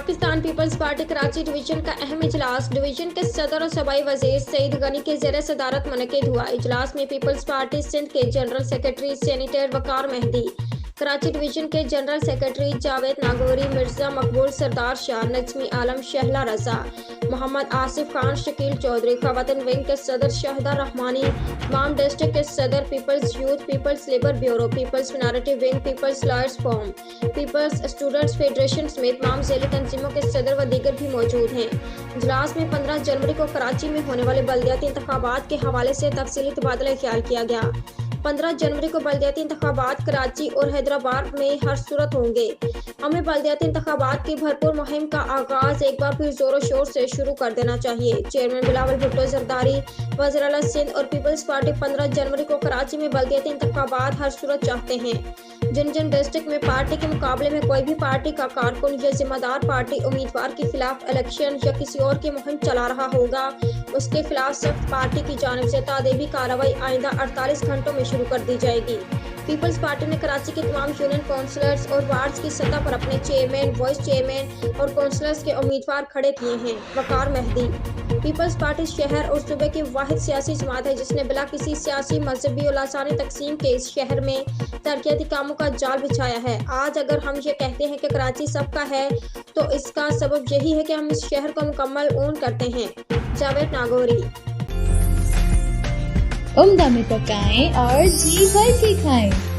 Pakistan peoples party Karachi division का अहम इजलास डिवीजन के सदर और सूबाई वजीर सईद गनी के ज़ेर सदारत मुनक्किद हुआ। इजलास में पीपल्स पार्टी सिंध के जनरल सेक्रेटरी सेनेटर वकार मेहदी, कराची डिवीजन के जनरल सेक्रेटरी जावेद नागौरी, मिर्जा मकबूल सरदार शाह, नजमी आलम, शहला रजा, मोहम्मद आसिफ खान, शकील चौधरी, खवातीन विंग के सदर शहदा रहमानी, तमाम डिस्ट्रिक्ट के सदर, peoples youth, peoples labour bureau, peoples minority wing, peoples lawyers forum, peoples students federation समेत तमाम ज़ेली तंजीमों के सदर व दीगर भी मौजूद हैं। इजलास में 15 जनवरी को कराची में होने वाले बल्दियाती इंतखाबात के हवाले से तफसीली तबादला ख्याल किया गया। 15 जनवरी को बल्दियाती इंतखाबात कराची और हैदराबाद में हर सूरत होंगे। हमें बल्दियाती इंतखाबात की भरपूर मुहिम का आगाज एक बार फिर जोरों शोर से शुरू कर देना चाहिए। चेयरमैन बिलावल भुट्टो जरदारी, वज़ीर आला सिंध और पीपल्स पार्टी 15 जनवरी को कराची में बल्दियाती इंतखाबात हर सूरत चाहते हैं। जिन जिन डिस्ट्रिक्ट में पार्टी के मुकाबले में कोई भी पार्टी का कारकुन या जिम्मेदार पार्टी उम्मीदवार के खिलाफ इलेक्शन या किसी और की मुहिम चला रहा होगा, उसके खिलाफ सख्त पार्टी की जानिब से तादेबी कार्रवाई आइंदा 48 घंटों में शुरू कर दी जाएगी। पीपल्स पार्टी ने कराची के तमाम यूनियन काउंसलर्स और वार्ड्स की सतह पर अपने चेयरमैन, वाइस चेयरमैन और काउंसलर्स के उम्मीदवार खड़े किए हैं। वकार मेहदी, पीपल्स पार्टी शहर और सूबे की वाहिद सियासी जमात है जिसने बिला किसी सियासी, मजहबी और लासानी तकसीम के इस शहर में तरक्याती कामों का जाल बिछाया है। आज अगर हम ये कहते हैं कि कराची सबका है तो इसका सबब यही है कि हम इस शहर को मुकम्मल ओन करते हैं। जावेद नागौरी। उम्दा में पकाएं और जी भर के खाएं।